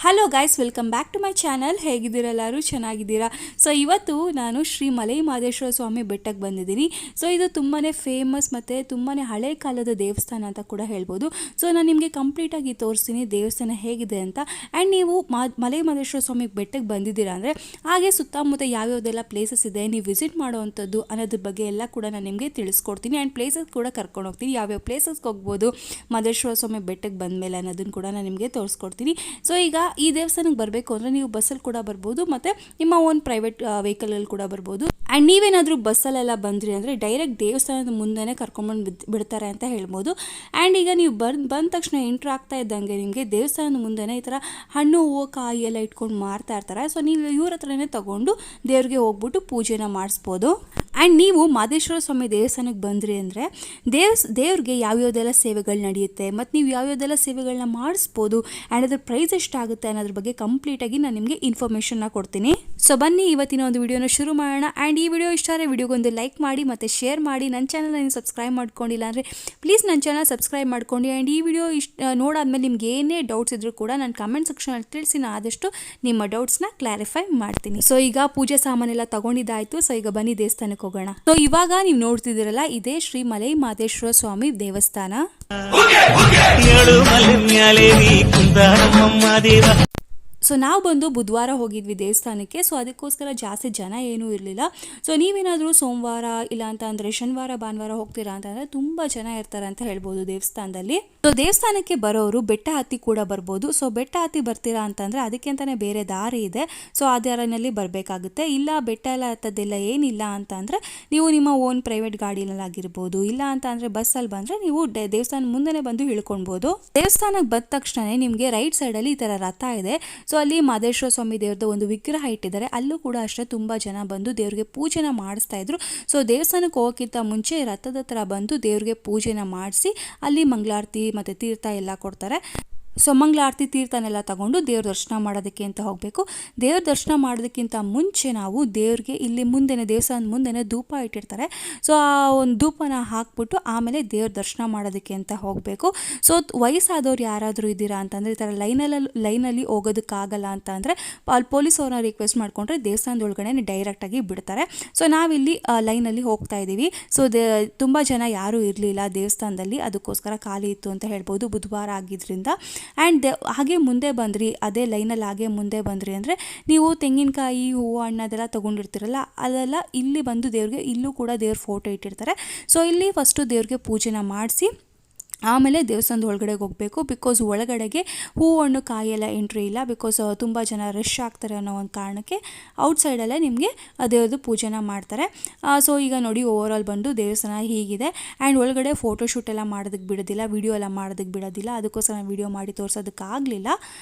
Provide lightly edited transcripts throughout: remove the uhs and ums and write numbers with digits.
Hello guys, welcome back to my channel. ಹೇಗಿದ್ದೀರಾ? ಎಲ್ಲರೂ ಚೆನ್ನಾಗಿದ್ದೀರಾ? ಸೊ ಇವತ್ತು ನಾನು ಶ್ರೀ ಮಲೈ ಮಹದೇಶ್ವರ ಸ್ವಾಮಿ ಬೆಟ್ಟಕ್ಕೆ ಬಂದಿದ್ದೀನಿ. ಸೊ ಇದು ತುಂಬಾ ಫೇಮಸ್ ಮತ್ತು ತುಂಬಾ ಹಳೆ ಕಾಲದ ದೇವಸ್ಥಾನ ಅಂತ ಕೂಡ ಹೇಳ್ಬೋದು. ಸೊ ನಾನು ನಿಮಗೆ ಕಂಪ್ಲೀಟಾಗಿ ತೋರಿಸ್ತೀನಿ ದೇವಸ್ಥಾನ ಹೇಗಿದೆ ಅಂತ. ಆ್ಯಂಡ್ ನೀವು ಮಲೈ ಮಹದೇಶ್ವರ ಸ್ವಾಮಿ ಬೆಟ್ಟಕ್ಕೆ ಬಂದಿದ್ದೀರಾ ಅಂದರೆ ಹಾಗೆ ಸುತ್ತಮುತ್ತ ಯಾವ್ಯಾವುದೆಲ್ಲ ಪ್ಲೇಸಸ್ ಇದೆ, ನೀವು ವಿಸಿಟ್ ಮಾಡೋವಂಥದ್ದು ಅನ್ನೋದ್ರ ಬಗ್ಗೆ ಎಲ್ಲ ಕೂಡ ನಾನು ನಿಮಗೆ ತಿಳಿಸ್ಕೊಡ್ತೀನಿ. ಆ್ಯಂಡ್ ಪ್ಲೇಸಸ್ ಕೂಡ ಕರ್ಕೊಂಡು ಹೋಗ್ತೀನಿ, ಯಾವ್ಯಾವ ಪ್ಲೇಸಸ್ಗೆ ಹೋಗ್ಬೋದು ಮಹದೇಶ್ವರ ಸ್ವಾಮಿ ಬೆಟ್ಟಕ್ಕೆ ಬಂದಮೇಲೆ ಅನ್ನೋದನ್ನು ಕೂಡ ನಾನು ನಿಮಗೆ ತೋರಿಸ್ಕೊಡ್ತೀನಿ. ಸೊ ಈಗ ಈ ದೇವಸ್ಥಾನಕ್ಕೆ ಬರಬೇಕು ಅಂದರೆ ನೀವು ಬಸ್ಸಲ್ಲಿ ಕೂಡ ಬರ್ಬೋದು ಮತ್ತು ನಿಮ್ಮ ಓನ್ ಪ್ರೈವೇಟ್ ವೆಹಿಕಲಲ್ಲಿ ಕೂಡ ಬರ್ಬೋದು. ಆ್ಯಂಡ್ ನೀವೇನಾದರೂ ಬಸ್ಸಲ್ಲೆಲ್ಲ ಬಂದ್ರಿ ಅಂದರೆ ಡೈರೆಕ್ಟ್ ದೇವಸ್ಥಾನದ ಮುಂದೆನೇ ಕರ್ಕೊಂಡ್ಬಂದು ಬಿಡ್ತಾರೆ ಅಂತ ಹೇಳ್ಬೋದು. ಆ್ಯಂಡ್ ಈಗ ನೀವು ಬಂದ ತಕ್ಷಣ ಎಂಟ್ರ್ ಆಗ್ತಾ ಇದ್ದಂಗೆ ನಿಮಗೆ ದೇವಸ್ಥಾನದ ಮುಂದೆನೇ ಈ ಥರ ಹಣ್ಣು, ಹೂವು, ಕಾಯಿ ಎಲ್ಲ ಇಟ್ಕೊಂಡು ಮಾರ್ತಾ ಇರ್ತಾರೆ. ಸೊ ನೀವು ಇವ್ರ ಹತ್ರನೇ ತೊಗೊಂಡು ದೇವ್ರಿಗೆ ಹೋಗ್ಬಿಟ್ಟು ಪೂಜೆನ ಮಾಡಿಸ್ಬೋದು. ಆ್ಯಂಡ್ ನೀವು ಮಹದೇಶ್ವರ ಸ್ವಾಮಿ ದೇವಸ್ಥಾನಕ್ಕೆ ಬಂದ್ರಿ ಅಂದರೆ ದೇವ್ರಿಗೆ ಯಾವ್ಯಾವುದೆಲ್ಲ ಸೇವೆಗಳು ನಡೆಯುತ್ತೆ ಮತ್ತು ನೀವು ಯಾವ್ಯಾವುದೆಲ್ಲ ಸೇವೆಗಳನ್ನ ಮಾಡಿಸ್ಬೋದು ಆ್ಯಂಡ್ ಅದ್ರ ಪ್ರೈಸ್ ಎಷ್ಟಾಗುತ್ತೆ ಅನ್ನೋದ್ರ ಬಗ್ಗೆ ಕಂಪ್ಲೀಟಾಗಿ ನಾನು ನಿಮಗೆ ಇನ್ಫಾರ್ಮೇಷನ್ನ ಕೊಡ್ತೀನಿ. ಸೊ ಬನ್ನಿ ಇವತ್ತಿನ ಒಂದು ವಿಡಿಯೋನ ಶುರು ಮಾಡೋಣ. ಆ್ಯಂಡ್ ಈ ವಿಡಿಯೋ ಇಷ್ಟ ಆದರೆ ವಿಡಿಯೋಗೊಂದು ಲೈಕ್ ಮಾಡಿ ಮತ್ತು ಶೇರ್ ಮಾಡಿ. ನನ್ನ ಚಾನಲ್ನ ನೀವು ಸಬ್ಸ್ಕ್ರೈಬ್ ಮಾಡ್ಕೊಂಡಿಲ್ಲ ಅಂದರೆ ಪ್ಲೀಸ್ ನನ್ನ ಚಾನಲ್ ಸಬ್ಸ್ಕ್ರೈಬ್ ಮಾಡ್ಕೊಂಡು. ಆ್ಯಂಡ್ ಈ ವಿಡಿಯೋ ನೋಡಾದ್ಮೇಲೆ ನಿಮ್ಗೆ ಏನೇ ಡೌಟ್ಸ್ ಇದ್ರೂ ಕೂಡ ನಾನು ಕಮೆಂಟ್ ಸೆಕ್ಷನಲ್ಲಿ ತಿಳಿಸಿ, ನಾನು ಆದಷ್ಟು ನಿಮ್ಮ ಡೌಟ್ಸ್ನ ಕ್ಲಾರಿಫೈ ಮಾಡ್ತೀನಿ. ಸೊ ಈಗ ಪೂಜೆ ಸಾಮಾನೆಲ್ಲ ತಗೊಂಡಿದ್ದಾಯಿತು. ಸೊ ಈಗ ಬನ್ನಿ ದೇವಸ್ಥಾನಕ್ಕೆ ಹೋಗೋಣ. ಸೊ ಇವಾಗ ನೀವು ನೋಡ್ತಿದ್ದೀರಲ್ಲ, ಇದೇ ಶ್ರೀ ಮಲೈ ಮಹದೇಶ್ವರ ಸ್ವಾಮಿ ದೇವಸ್ಥಾನ. ಸೊ ನಾವು ಬಂದು ಬುಧವಾರ ಹೋಗಿದ್ವಿ ದೇವಸ್ಥಾನಕ್ಕೆ. ಸೊ ಅದಕ್ಕೋಸ್ಕರ ಜಾಸ್ತಿ ಜನ ಏನೂ ಇರಲಿಲ್ಲ. ಸೊ ನೀವೇನಾದರೂ ಸೋಮವಾರ ಇಲ್ಲ ಅಂತ ಅಂದರೆ ಶನಿವಾರ ಭಾನುವಾರ ಹೋಗ್ತೀರಾ ಅಂತಂದರೆ ತುಂಬ ಜನ ಇರ್ತಾರೆ ಅಂತ ಹೇಳ್ಬೋದು ದೇವಸ್ಥಾನದಲ್ಲಿ. ಸೊ ದೇವಸ್ಥಾನಕ್ಕೆ ಬರೋರು ಬೆಟ್ಟ ಹತ್ತಿ ಕೂಡ ಬರ್ಬೋದು. ಸೊ ಬೆಟ್ಟ ಹತ್ತಿ ಬರ್ತೀರಾ ಅಂತಂದರೆ ಅದಕ್ಕೆ ಅಂತಲೇ ಬೇರೆ ದಾರಿ ಇದೆ. ಸೊ ಆ ದಾರಿನಲ್ಲಿ ಬರಬೇಕಾಗುತ್ತೆ. ಇಲ್ಲ ಬೆಟ್ಟ ಎಲ್ಲ ಹತ್ತೋದೆಲ್ಲ ಏನಿಲ್ಲ ಅಂತ ಅಂದರೆ ನೀವು ನಿಮ್ಮ ಓನ್ ಪ್ರೈವೇಟ್ ಗಾಡಿನಲ್ಲಾಗಿರ್ಬೋದು, ಇಲ್ಲ ಅಂತ ಅಂದರೆ ಬಸ್ಸಲ್ಲಿ ಬಂದರೆ ನೀವು ದೇವಸ್ಥಾನ ಮುಂದೆನೇ ಬಂದು ಇಳ್ಕೊಳ್ಬೋದು. ದೇವಸ್ಥಾನಕ್ಕೆ ಬಂದ ತಕ್ಷಣ ನಿಮಗೆ ರೈಟ್ ಸೈಡಲ್ಲಿ ಈ ಥರ ರಥ ಇದೆ. ಸೊ ಅಲ್ಲಿ ಮಹದೇಶ್ವರ ಸ್ವಾಮಿ ದೇವ್ರದ್ದು ಒಂದು ವಿಗ್ರಹ ಇಟ್ಟಿದ್ದಾರೆ. ಅಲ್ಲೂ ಕೂಡ ಅಷ್ಟೇ ತುಂಬ ಜನ ಬಂದು ದೇವ್ರಿಗೆ ಪೂಜೆನ ಮಾಡಿಸ್ತಾ ಇದ್ರು. ಸೊ ದೇವಸ್ಥಾನಕ್ಕೆ ಹೋಗೋಕ್ಕಿಂತ ಮುಂಚೆ ರಥದ ಹತ್ರ ಬಂದು ದೇವ್ರಿಗೆ ಪೂಜೆನ ಮಾಡಿಸಿ ಅಲ್ಲಿ ಮಂಗಳಾರತಿ ಮತ್ತು ತೀರ್ಥ ಎಲ್ಲ ಕೊಡ್ತಾರೆ. ಸೊ ಮಂಗಳಾರತಿ ತೀರ್ಥನೆಲ್ಲ ತಗೊಂಡು ದೇವ್ರ ದರ್ಶನ ಮಾಡೋದಕ್ಕೆ ಅಂತ ಹೋಗಬೇಕು. ದೇವ್ರ ದರ್ಶನ ಮಾಡೋದಕ್ಕಿಂತ ಮುಂಚೆ ನಾವು ದೇವ್ರಿಗೆ ಇಲ್ಲಿ ಮುಂದೆನೇ ದೇವಸ್ಥಾನದ ಮುಂದೆನೇ ಧೂಪ ಇಟ್ಟಿರ್ತಾರೆ. ಸೊ ಆ ಒಂದು ಧೂಪನ ಹಾಕ್ಬಿಟ್ಟು ಆಮೇಲೆ ದೇವ್ರ ದರ್ಶನ ಮಾಡೋದಕ್ಕೆ ಅಂತ ಹೋಗಬೇಕು. ಸೊ ವಯಸ್ಸಾದವ್ರು ಯಾರಾದರೂ ಇದ್ದೀರಾ ಅಂತಂದರೆ ಈ ಥರ ಲೈನಲ್ಲಿ ಹೋಗೋದಕ್ಕಾಗಲ್ಲ ಅಂತ ಅಂದರೆ ಅಲ್ಲಿ ಪೊಲೀಸ್ ಅವ್ರನ್ನ ರಿಕ್ವೆಸ್ಟ್ ಮಾಡಿಕೊಂಡ್ರೆ ದೇವಸ್ಥಾನದೊಳಗಡೆ ಡೈರೆಕ್ಟಾಗಿ ಬಿಡ್ತಾರೆ. ಸೊ ನಾವಿಲ್ಲಿ ಲೈನಲ್ಲಿ ಹೋಗ್ತಾ ಇದ್ದೀವಿ. ಸೊ ತುಂಬ ಜನ ಯಾರೂ ಇರಲಿಲ್ಲ ದೇವಸ್ಥಾನದಲ್ಲಿ, ಅದಕ್ಕೋಸ್ಕರ ಖಾಲಿ ಇತ್ತು ಅಂತ ಹೇಳ್ಬೋದು ಬುಧವಾರ ಆಗಿದ್ದರಿಂದ. ಆ್ಯಂಡ್ ಹಾಗೆ ಮುಂದೆ ಬಂದ್ರಿ, ಅದೇ ಲೈನಲ್ಲಿ ಹಾಗೆ ಮುಂದೆ ಬಂದ್ರಿ ಅಂದರೆ ನೀವು ತೆಂಗಿನಕಾಯಿ, ಹೂವು, ಹಣ್ಣು ಅದೆಲ್ಲ ತೊಗೊಂಡಿರ್ತೀರಲ್ಲ, ಅದೆಲ್ಲ ಇಲ್ಲಿ ಬಂದು ದೇವ್ರಿಗೆ ಇಲ್ಲೂ ಕೂಡ ದೇವ್ರ ಫೋಟೋ ಇಟ್ಟಿರ್ತಾರೆ. ಸೊ ಇಲ್ಲಿ ಫಸ್ಟು ದೇವ್ರಿಗೆ ಪೂಜೆನ ಮಾಡಿಸಿ ಆಮೇಲೆ ದೇವಸ್ಥಾನದ ಒಳಗಡೆಗೆ ಹೋಗಬೇಕು. ಬಿಕಾಸ್ ಒಳಗಡೆಗೆ ಹೂವು, ಹಣ್ಣು, ಕಾಯಿ ಎಲ್ಲ ಎಂಟ್ರಿ ಇಲ್ಲ. ಬಿಕಾಸ್ ತುಂಬ ಜನ ರಶ್ ಆಗ್ತಾರೆ ಅನ್ನೋ ಒಂದು ಕಾರಣಕ್ಕೆ ಔಟ್ಸೈಡಲ್ಲೇ ನಿಮಗೆ ದೇವ್ರದ್ದು ಪೂಜೆನ ಮಾಡ್ತಾರೆ. ಸೊ ಈಗ ನೋಡಿ ಓವರಾಲ್ ಬಂದು ದೇವಸ್ಥಾನ ಹೀಗಿದೆ. ಆ್ಯಂಡ್ ಒಳಗಡೆ ಫೋಟೋಶೂಟ್ ಎಲ್ಲ ಮಾಡೋದಕ್ಕೆ ಬಿಡೋದಿಲ್ಲ, ವಿಡಿಯೋ ಎಲ್ಲ ಮಾಡೋದಕ್ಕೆ ಬಿಡೋದಿಲ್ಲ. ಅದಕ್ಕೋಸ್ಕರ ನಾನು ವಿಡಿಯೋ ಮಾಡಿ ತೋರಿಸೋದಕ್ಕಾಗಲಿಲ್ಲ.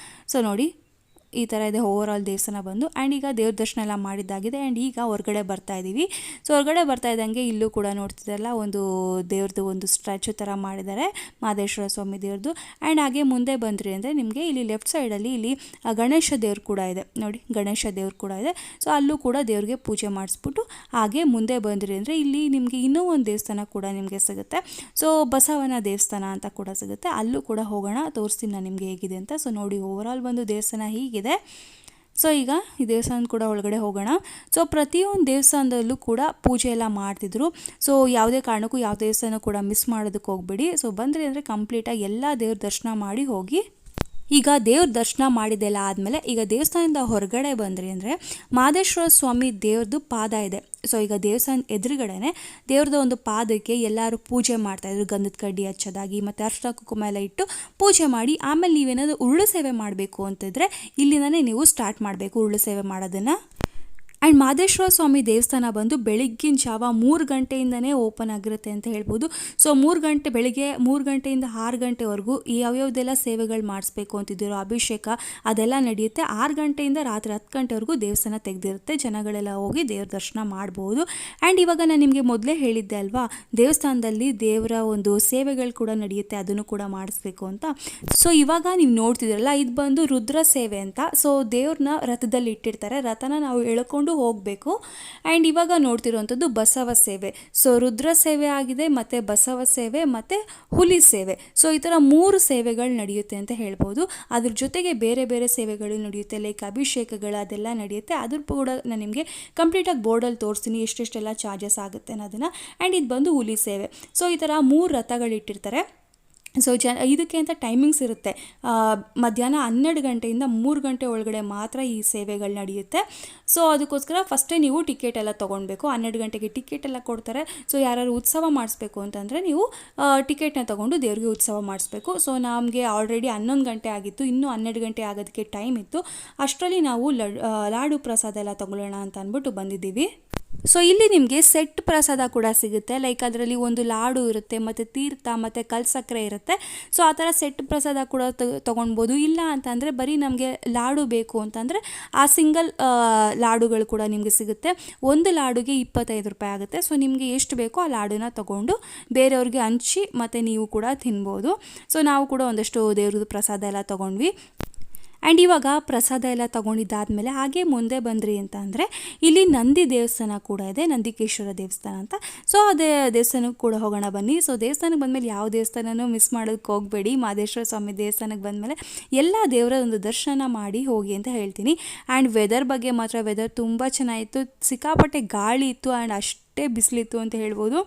ಸೊ ನೋಡಿ ಈ ಥರ ಇದೆ ಓವರಾಲ್ ದೇವಸ್ಥಾನ ಬಂದು. ಆ್ಯಂಡ್ ಈಗ ದೇವ್ರ ದರ್ಶನ ಎಲ್ಲ ಮಾಡಿದ್ದಾಗಿದೆ. ಆ್ಯಂಡ್ ಈಗ ಹೊರಗಡೆ ಬರ್ತಾ ಇದ್ದೀವಿ. ಸೊ ಹೊರಗಡೆ ಬರ್ತಾ ಇದ್ದಂಗೆ ಇಲ್ಲೂ ಕೂಡ ನೋಡ್ತಿದ್ದಲ್ಲ ಒಂದು ದೇವ್ರದ್ದು ಒಂದು ಸ್ಟ್ಯಾಚು ಥರ ಮಾಡಿದ್ದಾರೆ, ಮಹದೇಶ್ವರ ಸ್ವಾಮಿ ದೇವ್ರದ್ದು. ಆ್ಯಂಡ್ ಹಾಗೆ ಮುಂದೆ ಬಂದ್ರಿ ಅಂದರೆ ನಿಮಗೆ ಇಲ್ಲಿ ಲೆಫ್ಟ್ ಸೈಡಲ್ಲಿ ಇಲ್ಲಿ ಗಣೇಶ ದೇವ್ರು ಕೂಡ ಇದೆ ನೋಡಿ, ಗಣೇಶ ದೇವ್ರು ಕೂಡ ಇದೆ. ಸೊ ಅಲ್ಲೂ ಕೂಡ ದೇವ್ರಿಗೆ ಪೂಜೆ ಮಾಡಿಸ್ಬಿಟ್ಟು ಹಾಗೆ ಮುಂದೆ ಬಂದ್ರಿ ಅಂದರೆ ಇಲ್ಲಿ ನಿಮಗೆ ಇನ್ನೂ ಒಂದು ದೇವಸ್ಥಾನ ಕೂಡ ನಿಮಗೆ ಸಿಗುತ್ತೆ. ಸೊ ಬಸವನ ದೇವಸ್ಥಾನ ಅಂತ ಕೂಡ ಸಿಗುತ್ತೆ. ಅಲ್ಲೂ ಕೂಡ ಹೋಗೋಣ, ತೋರಿಸ್ತೀನಿ ನಾನು ನಿಮಗೆ ಹೇಗಿದೆ ಅಂತ. ಸೊ ನೋಡಿ ಓವರಾಲ್ ಬಂದು ದೇವಸ್ಥಾನ ಹೀಗೆ. ಸೊ ಈಗ ಈ ದೇವಸ್ಥಾನ ಕೂಡ ಒಳಗಡೆ ಹೋಗೋಣ. ಸೊ ಪ್ರತಿಯೊಂದು ದೇವಸ್ಥಾನದಲ್ಲೂ ಕೂಡ ಪೂಜೆ ಎಲ್ಲ ಮಾಡ್ತಿದ್ರು. ಸೊ ಯಾವುದೇ ಕಾರಣಕ್ಕೂ ಯಾವ ದೇವಸ್ಥಾನ ಕೂಡ ಮಿಸ್ ಮಾಡೋದಕ್ಕೆ ಹೋಗ್ಬೇಡಿ. ಸೊ ಬಂದ್ರಿ ಅಂದರೆ ಕಂಪ್ಲೀಟಾಗಿ ಎಲ್ಲ ದೇವ್ರ ದರ್ಶನ ಮಾಡಿ ಹೋಗಿ. ಈಗ ದೇವ್ರ ದರ್ಶನ ಮಾಡಿದೆಲ್ಲ ಆದಮೇಲೆ ಈಗ ದೇವಸ್ಥಾನದಿಂದ ಹೊರಗಡೆ ಬಂದ್ರಿ ಅಂದರೆ ಮಹದೇಶ್ವರ ಸ್ವಾಮಿ ದೇವ್ರದ್ದು ಪಾದ ಇದೆ. ಸೊ ಈಗ ದೇವಸ್ಥಾನ ಎದುರುಗಡೆನೆ ದೇವ್ರದ್ದು ಒಂದು ಪಾದಕ್ಕೆ ಎಲ್ಲರೂ ಪೂಜೆ ಮಾಡ್ತಾಯಿದ್ರು, ಗಂಧದ ಕಡ್ಡಿ ಹಚ್ಚೋದಾಗಿ ಮತ್ತು ಅರ್ಶಿನ ಕುಂಕುಮ ಎಲ್ಲ ಇಟ್ಟು ಪೂಜೆ ಮಾಡಿ. ಆಮೇಲೆ ನೀವೇನಾದರೂ ಉರುಳು ಸೇವೆ ಮಾಡಬೇಕು ಅಂತಿದ್ರೆ ಇಲ್ಲಿಂದನೇ ನೀವು ಸ್ಟಾರ್ಟ್ ಮಾಡಬೇಕು ಉರುಳು ಸೇವೆ ಮಾಡೋದನ್ನು. ಆ್ಯಂಡ್ ಮಹದೇಶ್ವರ ಸ್ವಾಮಿ ದೇವಸ್ಥಾನ ಬಂದು ಬೆಳಗ್ಗಿನ ಜಾವ 3 ಗಂಟೆಯಿಂದನೇ ಓಪನ್ ಆಗಿರುತ್ತೆ ಅಂತ ಹೇಳ್ಬೋದು. ಸೊ ಬೆಳಗ್ಗೆ 3 ಗಂಟೆಯಿಂದ 6 ಗಂಟೆವರೆಗೂ ಯಾವ್ಯಾವುದೆಲ್ಲ ಸೇವೆಗಳು ಮಾಡಿಸ್ಬೇಕು ಅಂತಿದ್ದೀರೋ ಅಭಿಷೇಕ ಅದೆಲ್ಲ ನಡೆಯುತ್ತೆ. 6 ಗಂಟೆಯಿಂದ ರಾತ್ರಿ 10 ಗಂಟೆವರೆಗೂ ದೇವಸ್ಥಾನ ತೆಗೆದಿರುತ್ತೆ. ಜನಗಳೆಲ್ಲ ಹೋಗಿ ದೇವ್ರ ದರ್ಶನ ಮಾಡ್ಬೋದು. ಆ್ಯಂಡ್ ಇವಾಗ ನಾನು ನಿಮಗೆ ಮೊದಲೇ ಹೇಳಿದ್ದೆ ಅಲ್ವಾ, ದೇವಸ್ಥಾನದಲ್ಲಿ ದೇವರ ಒಂದು ಸೇವೆಗಳು ಕೂಡ ನಡೆಯುತ್ತೆ, ಅದನ್ನು ಕೂಡ ಮಾಡಿಸ್ಬೇಕು ಅಂತ. ಸೊ ಇವಾಗ ನೀವು ನೋಡ್ತಿದ್ದೀರಲ್ಲ, ಇದು ಬಂದು ರುದ್ರ ಸೇವೆ ಅಂತ. ಸೊ ದೇವ್ರನ್ನ ರಥದಲ್ಲಿ ಇಟ್ಟಿರ್ತಾರೆ. ರಥನ ನಾವು ಎಳ್ಕೊಂಡು ತಗೊಂಡು ಹೋಗಬೇಕು. ಆ್ಯಂಡ್ ಇವಾಗ ನೋಡ್ತಿರೋವಂಥದ್ದು ಬಸವ ಸೇವೆ. ಸೊ ರುದ್ರ ಸೇವೆ ಆಗಿದೆ, ಮತ್ತು ಬಸವ ಸೇವೆ, ಮತ್ತು ಹುಲಿ ಸೇವೆ. ಸೊ ಈ ಥರ 3 ಸೇವೆಗಳು ನಡೆಯುತ್ತೆ ಅಂತ ಹೇಳ್ಬೋದು. ಅದ್ರ ಜೊತೆಗೆ ಬೇರೆ ಬೇರೆ ಸೇವೆಗಳು ನಡೆಯುತ್ತೆ, ಲೈಕ್ ಅಭಿಷೇಕಗಳು ಅದೆಲ್ಲ ನಡೆಯುತ್ತೆ. ಅದ್ರ ಕೂಡ ನಾನು ನಿಮಗೆ ಕಂಪ್ಲೀಟಾಗಿ ಬೋರ್ಡಲ್ಲಿ ತೋರಿಸ್ತೀನಿ ಎಷ್ಟೆಷ್ಟೆಲ್ಲ ಚಾರ್ಜಸ್ ಆಗುತ್ತೆ ಅನ್ನೋದನ್ನು. ಆ್ಯಂಡ್ ಇದು ಬಂದು ಹುಲಿ ಸೇವೆ. ಸೊ ಈ ಥರ 3 ರಥಗಳಿಟ್ಟಿರ್ತಾರೆ. ಸೊ ಇದಕ್ಕೆ ಅಂತ ಟೈಮಿಂಗ್ಸ್ ಇರುತ್ತೆ. ಮಧ್ಯಾಹ್ನ 12 ಗಂಟೆಯಿಂದ 3 ಗಂಟೆ ಒಳಗಡೆ ಮಾತ್ರ ಈ ಸೇವೆಗಳು ನಡೆಯುತ್ತೆ. ಸೊ ಅದಕ್ಕೋಸ್ಕರ ಫಸ್ಟೇ ನೀವು ಟಿಕೆಟ್ ಎಲ್ಲ ತೊಗೊಳ್ಬೇಕು. 12 ಗಂಟೆಗೆ ಟಿಕೆಟ್ ಎಲ್ಲ ಕೊಡ್ತಾರೆ. ಸೊ ಯಾರು ಉತ್ಸವ ಮಾಡಿಸ್ಬೇಕು ಅಂತಂದರೆ ನೀವು ಟಿಕೆಟ್ನ ತೊಗೊಂಡು ದೇವ್ರಿಗೆ ಉತ್ಸವ ಮಾಡಿಸ್ಬೇಕು. ಸೊ ನಮಗೆ ಆಲ್ರೆಡಿ 11 ಗಂಟೆ ಆಗಿತ್ತು, ಇನ್ನೂ 12 ಗಂಟೆ ಆಗೋದಕ್ಕೆ ಟೈಮ್ ಇತ್ತು. ಅಷ್ಟರಲ್ಲಿ ನಾವು ಲಾಡು ಪ್ರಸಾದ ಎಲ್ಲ ತೊಗೊಳ್ಳೋಣ ಅಂತ ಅಂದ್ಬಿಟ್ಟು ಬಂದಿದ್ದೀವಿ. ಸೊ ಇಲ್ಲಿ ನಿಮಗೆ ಸೆಟ್ ಪ್ರಸಾದ ಕೂಡ ಸಿಗುತ್ತೆ, ಲೈಕ್ ಅದರಲ್ಲಿ ಒಂದು ಲಾಡು ಇರುತ್ತೆ, ಮತ್ತು ತೀರ್ಥ, ಮತ್ತು ಕಲ್ಸಕ್ಕರೆ ಇರುತ್ತೆ. ಸೊ ಆ ಥರ ಸೆಟ್ ಪ್ರಸಾದ ಕೂಡ ತೊಗೊಳ್ಬೋದು. ಇಲ್ಲ ಅಂತಂದರೆ ಬರೀ ನಮಗೆ ಲಾಡು ಬೇಕು ಅಂತಂದರೆ ಆ ಸಿಂಗಲ್ ಲಾಡುಗಳು ಕೂಡ ನಿಮಗೆ ಸಿಗುತ್ತೆ. ಒಂದು ಲಾಡುಗೆ 25 ರೂಪಾಯಿ ಆಗುತ್ತೆ. ಸೊ ನಿಮಗೆ ಎಷ್ಟು ಬೇಕೋ ಆ ಲಾಡುನ ತೊಗೊಂಡು ಬೇರೆಯವ್ರಿಗೆ ಹಂಚಿ ಮತ್ತು ನೀವು ಕೂಡ ತಿನ್ಬೋದು. ಸೊ ನಾವು ಕೂಡ ಒಂದಷ್ಟು ದೇವ್ರದ್ದು ಪ್ರಸಾದ ಎಲ್ಲ ತೊಗೊಂಡ್ವಿ. ಆ್ಯಂಡ್ ಇವಾಗ ಪ್ರಸಾದ ಎಲ್ಲ ತೊಗೊಂಡಿದ್ದಾದಮೇಲೆ ಹಾಗೆ ಮುಂದೆ ಬಂದ್ರಿ ಅಂತ ಅಂದರೆ ಇಲ್ಲಿ ನಂದಿ ದೇವಸ್ಥಾನ ಕೂಡ ಇದೆ, ನಂದಿಕೇಶ್ವರ ದೇವಸ್ಥಾನ ಅಂತ. ಸೊ ಅದೇ ದೇವಸ್ಥಾನಕ್ಕೆ ಕೂಡ ಹೋಗೋಣ ಬನ್ನಿ. ಸೊ ದೇವಸ್ಥಾನಕ್ಕೆ ಬಂದಮೇಲೆ ಯಾವ ದೇವಸ್ಥಾನನೂ ಮಿಸ್ ಮಾಡೋದಕ್ಕೆ ಹೋಗಬೇಡಿ. ಮಹದೇಶ್ವರ ಸ್ವಾಮಿ ದೇವಸ್ಥಾನಕ್ಕೆ ಬಂದಮೇಲೆ ಎಲ್ಲ ದೇವರ ಒಂದು ದರ್ಶನ ಮಾಡಿ ಹೋಗಿ ಅಂತ ಹೇಳ್ತೀನಿ. ಆ್ಯಂಡ್ ವೆದರ್ ಬಗ್ಗೆ ಮಾತ್ರ ವೆದರ್ ತುಂಬ ಚೆನ್ನಾಗಿತ್ತು. ಸಿಕ್ಕಾಪಟ್ಟೆ ಗಾಳಿ ಇತ್ತು ಆ್ಯಂಡ್ ಅಷ್ಟೇ ಬಿಸಿಲಿತ್ತು ಅಂತ ಹೇಳ್ಬೋದು.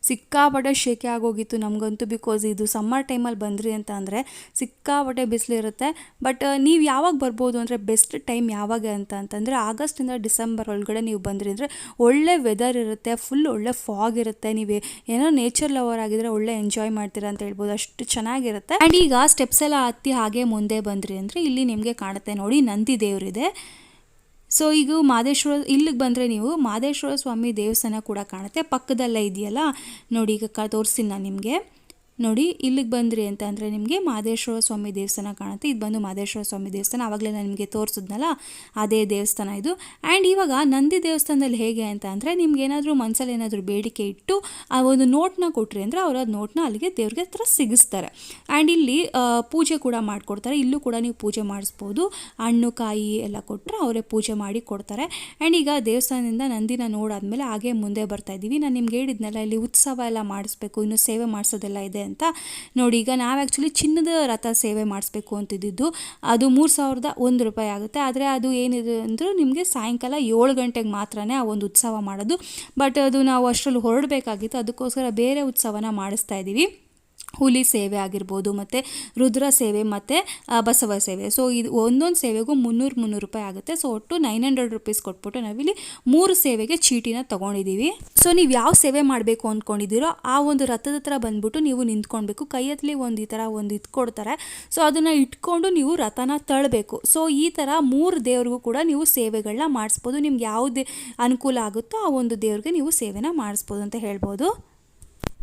ಸಿಕ್ಕಾಪಟ್ಟೆ ಶೆಕೆ ಆಗೋಗಿತ್ತು ನಮಗಂತೂ, ಬಿಕಾಸ್ ಇದು ಸಮ್ಮರ್ ಟೈಮಲ್ಲಿ ಬಂದ್ರಿ ಅಂತ ಅಂದರೆ ಸಿಕ್ಕಾಪಟ್ಟೆ ಬಿಸಿಲಿರುತ್ತೆ. ಬಟ್ ನೀವು ಯಾವಾಗ ಬರ್ಬೋದು ಅಂದರೆ ಬೆಸ್ಟ್ ಟೈಮ್ ಯಾವಾಗ ಅಂತಂದರೆ ಆಗಸ್ಟಿಂದ ಡಿಸೆಂಬರ್ ಒಳಗಡೆ ನೀವು ಬಂದ್ರಿ ಅಂದರೆ ಒಳ್ಳೆ ವೆದರ್ ಇರುತ್ತೆ, ಫುಲ್ ಒಳ್ಳೆ ಫಾಗ್ ಇರುತ್ತೆ. ನೀವು ಏನೋ ನೇಚರ್ ಲವರ್ ಆಗಿದ್ರೆ ಒಳ್ಳೆ ಎಂಜಾಯ್ ಮಾಡ್ತೀರಾ ಅಂತ ಹೇಳ್ಬೋದು, ಅಷ್ಟು ಚೆನ್ನಾಗಿರುತ್ತೆ. ಆ್ಯಂಡ್ ಈಗ ಸ್ಟೆಪ್ಸ್ ಎಲ್ಲ ಹತ್ತಿ ಹಾಗೆ ಮುಂದೆ ಬಂದ್ರಿ ಅಂದರೆ ಇಲ್ಲಿ ನಿಮಗೆ ಕಾಣುತ್ತೆ ನೋಡಿ, ನಂದಿ ದೇವರಿದೆ. ಸೊ ಈಗ ಮಹದೇಶ್ವರ ಇಲ್ಲಿಗೆ ಬಂದರೆ ನೀವು ಮಹದೇಶ್ವರ ಸ್ವಾಮಿ ದೇವಸ್ಥಾನ ಕೂಡ ಕಾಣುತ್ತೆ, ಪಕ್ಕದಲ್ಲೇ ಇದೆಯಲ್ಲ ನೋಡಿ. ಈಗ ತೋರಿಸ್ತೀನಿ ನಾನು ನಿಮಗೆ ನೋಡಿ. ಇಲ್ಲಿಗೆ ಬಂದ್ರಿ ಅಂತ ಅಂದರೆ ನಿಮಗೆ ಮಹದೇಶ್ವರ ಸ್ವಾಮಿ ದೇವಸ್ಥಾನ ಕಾಣುತ್ತೆ. ಇದು ಬಂದು ಮಹದೇಶ್ವರ ಸ್ವಾಮಿ ದೇವಸ್ಥಾನ, ಆವಾಗಲೇ ನಾನು ನಿಮಗೆ ತೋರಿಸಿದ್ನಲ್ಲ ಅದೇ ದೇವಸ್ಥಾನ ಇದು. ಆ್ಯಂಡ್ ಇವಾಗ ನಂದಿ ದೇವಸ್ಥಾನದಲ್ಲಿ ಹೇಗೆ ಅಂತ ಅಂದರೆ ನಿಮ್ಗೆ ಏನಾದರೂ ಮನಸ್ಸಲ್ಲಿ ಏನಾದರೂ ಬೇಡಿಕೆ ಇಟ್ಟು ಆ ಒಂದು ನೋಟ್ನ ಕೊಟ್ರಿ ಅಂದರೆ ಅವ್ರು ಅದು ನೋಟ್ನ ಅಲ್ಲಿಗೆ ದೇವ್ರಿಗೆ ಹತ್ರ ಸಿಗಿಸ್ತಾರೆ. ಆ್ಯಂಡ್ ಇಲ್ಲಿ ಪೂಜೆ ಕೂಡ ಮಾಡಿಕೊಡ್ತಾರೆ. ಇಲ್ಲೂ ಕೂಡ ನೀವು ಪೂಜೆ ಮಾಡಿಸ್ಬೋದು. ಹಣ್ಣು ಕಾಯಿ ಎಲ್ಲ ಕೊಟ್ಟರೆ ಅವರೇ ಪೂಜೆ ಮಾಡಿ ಕೊಡ್ತಾರೆ. ಆ್ಯಂಡ್ ಈಗ ದೇವಸ್ಥಾನದಿಂದ ನಂದಿನ ನೋಡಾದ್ಮೇಲೆ ಹಾಗೆ ಮುಂದೆ ಬರ್ತಾ ಇದ್ದೀವಿ. ನಾನು ನಿಮ್ಗೆ ಹೇಳಿದ್ನಲ್ಲ ಇಲ್ಲಿ ಉತ್ಸವ ಎಲ್ಲ ಮಾಡಿಸ್ಬೇಕು, ಇನ್ನು ಸೇವೆ ಮಾಡಿಸೋದೆಲ್ಲ ಇದೆ ಅಂತ ನೋಡಿ. ಈಗ ನಾವು ಆ್ಯಕ್ಚುಲಿ ಚಿನ್ನದ ರಥ ಸೇವೆ ಮಾಡಿಸ್ಬೇಕು ಅಂತಿದ್ದು, ಅದು 3001 ರೂಪಾಯಿ ಆಗುತ್ತೆ. ಆದರೆ ಅದು ಏನಿದೆ ಅಂದರೂ ನಿಮಗೆ ಸಾಯಂಕಾಲ 7 ಗಂಟೆಗೆ ಮಾತ್ರನೇ ಆ ಒಂದು ಉತ್ಸವ ಮಾಡೋದು. ಬಟ್ ಅದು ನಾವು ಅಷ್ಟರಲ್ಲಿ ಹೊರಡಬೇಕಾಗಿತ್ತು, ಅದಕ್ಕೋಸ್ಕರ ಬೇರೆ ಉತ್ಸವನ ಮಾಡಿಸ್ತಾ ಇದ್ದೀವಿ. ಹುಲಿ ಸೇವೆ ಆಗಿರ್ಬೋದು, ಮತ್ತು ರುದ್ರ ಸೇವೆ, ಮತ್ತು ಬಸವ ಸೇವೆ. ಸೊ ಇದು ಒಂದೊಂದು ಸೇವೆಗೂ 300 ರೂಪಾಯಿ ಆಗುತ್ತೆ. ಸೊ ಒಟ್ಟು 900 ರೂಪೀಸ್ ಕೊಟ್ಬಿಟ್ಟು ನಾವಿಲ್ಲಿ 3 ಸೇವೆಗೆ ಚೀಟಿನ ತೊಗೊಂಡಿದ್ದೀವಿ. ಸೊ ನೀವು ಯಾವ ಸೇವೆ ಮಾಡಬೇಕು ಅಂದ್ಕೊಂಡಿದ್ದೀರೋ ಆ ಒಂದು ರಥದ ಹತ್ರ ಬಂದ್ಬಿಟ್ಟು ನೀವು ನಿಂತ್ಕೊಳ್ಬೇಕು. ಕೈ ಹತ್ತಲಿ ಒಂದು ಈ ಥರ ಒಂದು ಇಟ್ಕೊಡ್ತಾರೆ. ಸೊ ಅದನ್ನು ಇಟ್ಕೊಂಡು ನೀವು ರಥನ ತಳ್ಳಬೇಕು. ಸೊ ಈ ಥರ 3 ದೇವ್ರಿಗೂ ಕೂಡ ನೀವು ಸೇವೆಗಳನ್ನ ಮಾಡಿಸ್ಬೋದು. ನಿಮ್ಗೆ ಯಾವುದೇ ಅನುಕೂಲ ಆಗುತ್ತೋ ಆ ಒಂದು ದೇವ್ರಿಗೆ ನೀವು ಸೇವೆನ ಮಾಡಿಸ್ಬೋದು ಅಂತ ಹೇಳ್ಬೋದು.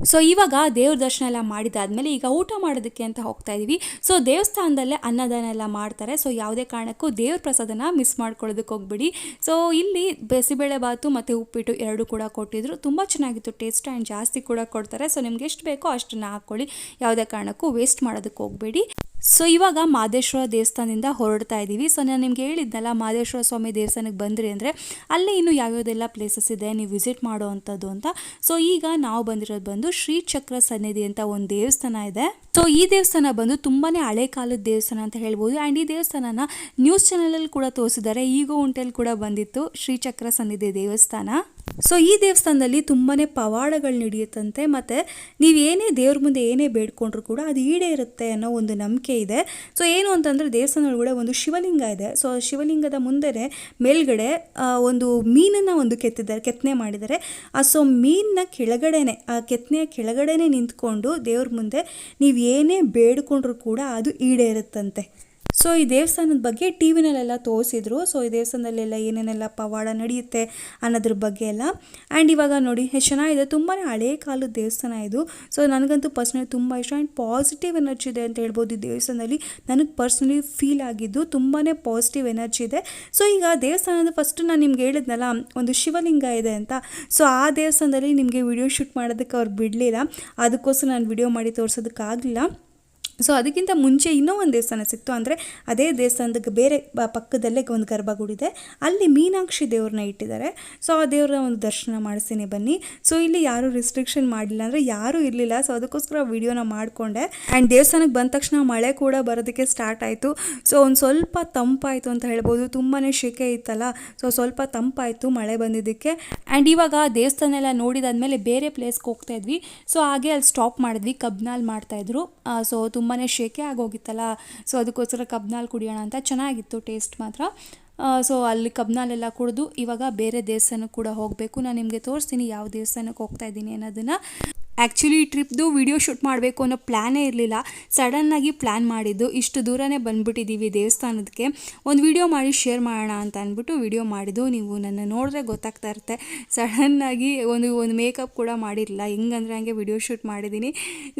ಸೊ ಇವಾಗ ದೇವ್ರ ದರ್ಶನ ಎಲ್ಲ ಮಾಡಿದಾದ್ಮೇಲೆ ಈಗ ಊಟ ಮಾಡೋದಕ್ಕೆ ಅಂತ ಹೋಗ್ತಾ ಇದ್ದೀವಿ. ಸೊ ದೇವಸ್ಥಾನದಲ್ಲೇ ಅನ್ನದಾನ ಎಲ್ಲ ಮಾಡ್ತಾರೆ. ಸೊ ಯಾವುದೇ ಕಾರಣಕ್ಕೂ ದೇವ್ರ ಪ್ರಸಾದನ ಮಿಸ್ ಮಾಡ್ಕೊಳ್ಳೋದಕ್ಕೆ ಹೋಗ್ಬಿಡಿ. ಸೊ ಇಲ್ಲಿ ಬಿಸಿಬೇಳೆ ಬಾತು ಮತ್ತು ಉಪ್ಪಿಟ್ಟು 2 ಕೂಡ ಕೊಟ್ಟಿದ್ರು, ತುಂಬ ಚೆನ್ನಾಗಿತ್ತು ಟೇಸ್ಟ್. ಆ್ಯಂಡ್ ಜಾಸ್ತಿ ಕೂಡ ಕೊಡ್ತಾರೆ. ಸೊ ನಿಮ್ಗೆ ಎಷ್ಟು ಬೇಕೋ ಅಷ್ಟನ್ನು ಹಾಕ್ಕೊಳ್ಳಿ, ಯಾವುದೇ ಕಾರಣಕ್ಕೂ ವೇಸ್ಟ್ ಮಾಡೋದಕ್ಕೆ ಹೋಗಬೇಡಿ. ಸೊ ಇವಾಗ ಮಹದೇಶ್ವರ ದೇವಸ್ಥಾನದಿಂದ ಹೊರಡ್ತಾ ಇದ್ದೀವಿ. ಸೊ ನಾನು ನಿಮ್ಗೆ ಹೇಳಿದ್ನಲ್ಲ ಮಹದೇಶ್ವರ ಸ್ವಾಮಿ ದೇವಸ್ಥಾನಕ್ಕೆ ಬಂದ್ರಿ ಅಂದರೆ ಅಲ್ಲೇ ಇನ್ನೂ ಯಾವ್ಯಾವುದೆಲ್ಲ ಪ್ಲೇಸಸ್ ಇದೆ ನೀವು ವಿಸಿಟ್ ಮಾಡೋ ಅಂಥದ್ದು ಅಂತ. ಸೊ ಈಗ ನಾವು ಬಂದಿರೋದು ಬಂದು ಶ್ರೀಚಕ್ರ ಸನ್ನಿಧಿ ಅಂತ ಒಂದು ದೇವಸ್ಥಾನ ಇದೆ. ಸೊ ಈ ದೇವಸ್ಥಾನ ಬಂದು ತುಂಬಾ ಹಳೆ ಕಾಲದ ದೇವಸ್ಥಾನ ಅಂತ ಹೇಳ್ಬೋದು. ಆ್ಯಂಡ್ ಈ ದೇವಸ್ಥಾನನ ನ್ಯೂಸ್ ಚಾನಲಲ್ಲಿ ಕೂಡ ತೋರಿಸಿದ್ದಾರೆ, ಈಗ ಉಂಟಲ್ಲಿ ಕೂಡ ಬಂದಿತ್ತು ಶ್ರೀಚಕ್ರ ಸನ್ನಿಧಿ ದೇವಸ್ಥಾನ. ಸೊ ಈ ದೇವಸ್ಥಾನದಲ್ಲಿ ತುಂಬಾ ಪವಾಡಗಳು ನಡೆಯುತ್ತಂತೆ, ಮತ್ತು ನೀವು ಏನೇ ದೇವ್ರ ಮುಂದೆ ಏನೇ ಬೇಡ್ಕೊಂಡ್ರು ಕೂಡ ಅದು ಈಡೇರುತ್ತೆ ಅನ್ನೋ ಒಂದು ನಂಬಿಕೆ ಇದೆ. ಸೊ ಏನು ಅಂತಂದರೆ ದೇವಸ್ಥಾನ ಒಳಗಡೆ ಒಂದು ಶಿವಲಿಂಗ ಇದೆ. ಸೊ ಶಿವಲಿಂಗದ ಮುಂದೆ ಮೇಲ್ಗಡೆ ಒಂದು ಮೀನನ್ನು ಒಂದು ಕೆತ್ತನೆ ಮಾಡಿದ್ದಾರೆ. ಸೊ ಮೀನಿನ ಕೆಳಗಡೆನೆ, ಆ ಕೆತ್ತನೆಯ ಕೆಳಗಡೆನೆ ನಿಂತ್ಕೊಂಡು ದೇವ್ರ ಮುಂದೆ ನೀವು ಏನೇ ಬೇಡ್ಕೊಂಡ್ರು ಕೂಡ ಅದು ಈಡೇರುತ್ತಂತೆ. ಸೊ ಈ ದೇವಸ್ಥಾನದ ಬಗ್ಗೆ ಟಿ ವಿನಲ್ಲೆಲ್ಲ ತೋರಿಸಿದ್ರು. ಸೊ ಈ ದೇವಸ್ಥಾನದಲ್ಲೆಲ್ಲ ಏನೇನೆಲ್ಲ ಪವಾಡ ನಡೆಯುತ್ತೆ ಅನ್ನೋದ್ರ ಬಗ್ಗೆ ಎಲ್ಲ. ಆ್ಯಂಡ್ ಇವಾಗ ನೋಡಿ ಎಷ್ಟು ಚೆನ್ನಾಗಿದೆ, ತುಂಬಾ ಹಳೇ ಕಾಲದ ದೇವಸ್ಥಾನ ಇದು. ಸೊ ನನಗಂತೂ ಪರ್ಸ್ನಲಿ ತುಂಬ ಇಷ್ಟ. ಆ್ಯಂಡ್ ಪಾಸಿಟಿವ್ ಎನರ್ಜಿ ಇದೆ ಅಂತ ಹೇಳ್ಬೋದು ಈ ದೇವಸ್ಥಾನದಲ್ಲಿ. ನನಗೆ ಪರ್ಸ್ನಲಿ ಫೀಲ್ ಆಗಿದ್ದು ತುಂಬಾ ಪಾಸಿಟಿವ್ ಎನರ್ಜಿ ಇದೆ. ಸೊ ಈಗ ದೇವಸ್ಥಾನದ ಫಸ್ಟ್ ನಾನು ನಿಮ್ಗೆ ಹೇಳಿದ್ನಲ್ಲ ಒಂದು ಶಿವಲಿಂಗ ಇದೆ ಅಂತ. ಸೊ ಆ ದೇವಸ್ಥಾನದಲ್ಲಿ ನಿಮಗೆ ವಿಡಿಯೋ ಶೂಟ್ ಮಾಡೋದಕ್ಕೆ ಅವ್ರು ಬಿಡಲಿಲ್ಲ, ಅದಕ್ಕೋಸ್ಕರ ನಾನು ವಿಡಿಯೋ ಮಾಡಿ ತೋರಿಸೋದಕ್ಕಾಗಲಿಲ್ಲ. ಸೊ ಅದಕ್ಕಿಂತ ಮುಂಚೆ ಇನ್ನೂ ಒಂದು ದೇವಸ್ಥಾನ ಸಿಕ್ತು. ಅಂದರೆ ಅದೇ ದೇವಸ್ಥಾನದ ಬೇರೆ ಪಕ್ಕದಲ್ಲೇ ಒಂದು ಗರ್ಭಗುಡಿ ಇದೆ, ಅಲ್ಲಿ ಮೀನಾಕ್ಷಿ ದೇವ್ರನ್ನ ಇಟ್ಟಿದ್ದಾರೆ. ಸೊ ಆ ದೇವ್ರನ್ನ ಒಂದು ದರ್ಶನ ಮಾಡಿಸ್ತೀನಿ ಬನ್ನಿ. ಸೊ ಇಲ್ಲಿ ಯಾರೂ ರಿಸ್ಟ್ರಿಕ್ಷನ್ ಮಾಡಿಲ್ಲ, ಅಂದರೆ ಯಾರೂ ಇರಲಿಲ್ಲ. ಸೊ ಅದಕ್ಕೋಸ್ಕರ ವಿಡಿಯೋನ ಮಾಡಿಕೊಂಡೆ. ಆ್ಯಂಡ್ ದೇವಸ್ಥಾನಕ್ಕೆ ಬಂದ ತಕ್ಷಣ ಮಳೆ ಕೂಡ ಬರೋದಕ್ಕೆ ಸ್ಟಾರ್ಟ್ ಆಯಿತು. ಸೊ ಒಂದು ಸ್ವಲ್ಪ ತಂಪಾಯಿತು ಅಂತ ಹೇಳ್ಬೋದು, ತುಂಬಾ ಶೆಕೆ ಇತ್ತಲ್ಲ. ಸೊ ಸ್ವಲ್ಪ ತಂಪಾಯಿತು ಮಳೆ ಬಂದಿದ್ದಕ್ಕೆ. ಆ್ಯಂಡ್ ಇವಾಗ ದೇವಸ್ಥಾನ ಎಲ್ಲ ನೋಡಿದಾದ್ಮೇಲೆ ಬೇರೆ ಪ್ಲೇಸ್ಗೆ ಹೋಗ್ತಾ ಇದ್ವಿ. ಸೊ ಹಾಗೆ ಅಲ್ಲಿ ಸ್ಟಾಪ್ ಮಾಡಿದ್ವಿ, ಕಬ್ನಾಲ್ ಮಾಡ್ತಾಯಿದ್ರು. ಸೊ ತುಂಬಾ ಶೆಕೆ ಆಗೋಗಿತ್ತಲ್ಲ, ಸೊ ಅದಕ್ಕೋಸ್ಕರ ಕಬ್ನಾಲ್ ಕುಡಿಯೋಣ ಅಂತ. ಚೆನ್ನಾಗಿತ್ತು ಟೇಸ್ಟ್ ಮಾತ್ರ. ಸೊ ಅಲ್ಲಿ ಕಬ್ನಾಲೆಲ್ಲ ಕುಡಿದು ಇವಾಗ ಬೇರೆ ದೇವಸ್ಥಾನಕ್ಕೆ ಕೂಡ ಹೋಗಬೇಕು. ನಾನು ನಿಮಗೆ ತೋರಿಸ್ತೀನಿ ಯಾವ ದೇವಸ್ಥಾನಕ್ಕೆ ಹೋಗ್ತಾ ಇದ್ದೀನಿ ಅನ್ನೋದನ್ನು. ಆ್ಯಕ್ಚುಲಿ ಈ ಟ್ರಿಪ್ದು ವಿಡಿಯೋ ಶೂಟ್ ಮಾಡಬೇಕು ಅನ್ನೋ ಪ್ಲ್ಯಾನೇ ಇರಲಿಲ್ಲ, ಸಡನ್ನಾಗಿ ಪ್ಲ್ಯಾನ್ ಮಾಡಿದ್ದು. ಇಷ್ಟು ದೂರನೇ ಬಂದುಬಿಟ್ಟಿದ್ದೀವಿ ದೇವಸ್ಥಾನದಕ್ಕೆ, ಒಂದು ವಿಡಿಯೋ ಮಾಡಿ ಶೇರ್ ಮಾಡೋಣ ಅಂತ ಅಂದ್ಬಿಟ್ಟು ವಿಡಿಯೋ ಮಾಡಿದ್ದು. ನೀವು ನನ್ನ ನೋಡಿದ್ರೆ ಗೊತ್ತಾಗ್ತಾ ಇರುತ್ತೆ, ಸಡನ್ನಾಗಿ ಒಂದು ಮೇಕಪ್ ಕೂಡ ಮಾಡಿರಲಿಲ್ಲ, ಹೆಂಗಂದರೆ ಹಂಗೆ ವಿಡಿಯೋ ಶೂಟ್ ಮಾಡಿದ್ದೀನಿ.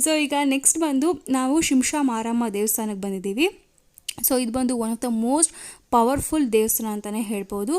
ಸೊ ಈಗ ನೆಕ್ಸ್ಟ್ ಬಂದು ನಾವು ಶಿಂಷಾ ಮಾರಮ್ಮ ದೇವಸ್ಥಾನಕ್ಕೆ ಬಂದಿದ್ದೀವಿ. ಸೊ ಇದು ಬಂದು one of the most powerful ದೇವಸ್ಥಾನ ಅಂತಲೇ ಹೇಳ್ಬೋದು,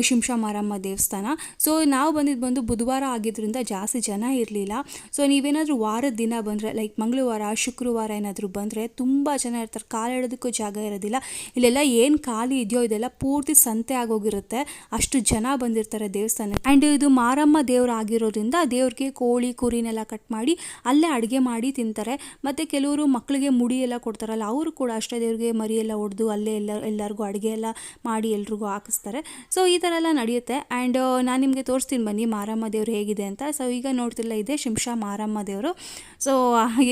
ಶಿಂಷಾ ಮಾರಮ್ಮ ದೇವಸ್ಥಾನ. ಸೊ ನಾವು ಬಂದು ಬುಧವಾರ ಆಗಿದ್ದರಿಂದ ಜಾಸ್ತಿ ಜನ ಇರಲಿಲ್ಲ. ಸೊ ನೀವೇನಾದರೂ ವಾರದ ದಿನ ಬಂದರೆ, ಲೈಕ್ ಮಂಗಳವಾರ ಶುಕ್ರವಾರ ಏನಾದರೂ ಬಂದರೆ ತುಂಬ ಜನ ಇರ್ತಾರೆ, ಕಾಲಿಡೋದಕ್ಕೂ ಜಾಗ ಇರೋದಿಲ್ಲ. ಇಲ್ಲೆಲ್ಲ ಏನು ಖಾಲಿ ಇದೆಯೋ ಇದೆಲ್ಲ ಪೂರ್ತಿ ಸಂತೆ ಆಗೋಗಿರುತ್ತೆ, ಅಷ್ಟು ಜನ ಬಂದಿರ್ತಾರೆ ದೇವಸ್ಥಾನ. ಆ್ಯಂಡ್ ಇದು ಮಾರಮ್ಮ ದೇವ್ರು ಆಗಿರೋದ್ರಿಂದ ದೇವ್ರಿಗೆ ಕೋಳಿ ಕುರಿನೆಲ್ಲ ಕಟ್ ಮಾಡಿ ಅಲ್ಲೇ ಅಡುಗೆ ಮಾಡಿ ತಿಂತಾರೆ. ಮತ್ತು ಕೆಲವರು ಮಕ್ಕಳಿಗೆ ಮುಡಿ ಎಲ್ಲ ಕೊಡ್ತಾರಲ್ಲ, ಅವರು ಕೂಡ ಅಷ್ಟೇ ದೇವ್ರಿಗೆ ಮರಿ ಎಲ್ಲ ಹೊಡೆದು ಅಲ್ಲೇ ಎಲ್ಲರಿಗೂ ಅಡುಗೆ ಎಲ್ಲ ಮಾಡಿ ಎಲ್ರಿಗೂ ಹಾಕಿಸ್ತಾರೆ. ಸೊ ಈ ಥರ ಎಲ್ಲ ನಡೆಯುತ್ತೆ. ಆ್ಯಂಡ್ ನಾನು ನಿಮಗೆ ತೋರಿಸ್ತೀನಿ ಬನ್ನಿ ಮಾರಮ್ಮ ದೇವರು ಹೇಗಿದೆ ಅಂತ. ಸೊ ಈಗ ನೋಡ್ತಿಲ್ಲ, ಇದೆ ಶಿಂಷಾ ಮಾರಮ್ಮ ದೇವರು. ಸೊ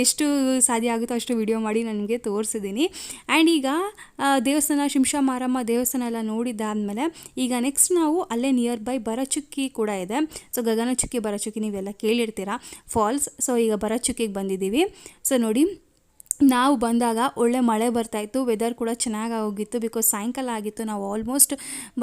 ಎಷ್ಟು ಸಾಧ್ಯ ಆಗುತ್ತೋ ಅಷ್ಟು ವಿಡಿಯೋ ಮಾಡಿ ನಾನು ನಿಮಗೆ ತೋರಿಸಿದ್ದೀನಿ. ಆ್ಯಂಡ್ ಈಗ ದೇವಸ್ಥಾನ ಶಿಂಷಾ ಮಾರಮ್ಮ ದೇವಸ್ಥಾನ ಎಲ್ಲ ನೋಡಿದ್ದಾದಮೇಲೆ ಈಗ ನೆಕ್ಸ್ಟ್ ನಾವು ಅಲ್ಲೇ ನಿಯರ್ ಬೈ ಭರಚುಕ್ಕಿ ಕೂಡ ಇದೆ. ಸೊ ಗಗನಚುಕ್ಕಿ ಭರಚುಕ್ಕಿ ನೀವೆಲ್ಲ ಕೇಳಿರ್ತೀರಾ, ಫಾಲ್ಸ್. ಸೊ ಈಗ ಭರಚುಕ್ಕಿಗೆ ಬಂದಿದ್ದೀವಿ. ಸೊ ನೋಡಿ, ನಾವು ಬಂದಾಗ ಒಳ್ಳೆ ಮಳೆ ಬರ್ತಾಯಿತ್ತು, ವೆದರ್ ಕೂಡ ಚೆನ್ನಾಗಿ ಹೋಗಿತ್ತು. ಬಿಕಾಸ್ ಸಾಯಂಕಾಲ ಆಗಿತ್ತು, ನಾವು ಆಲ್ಮೋಸ್ಟ್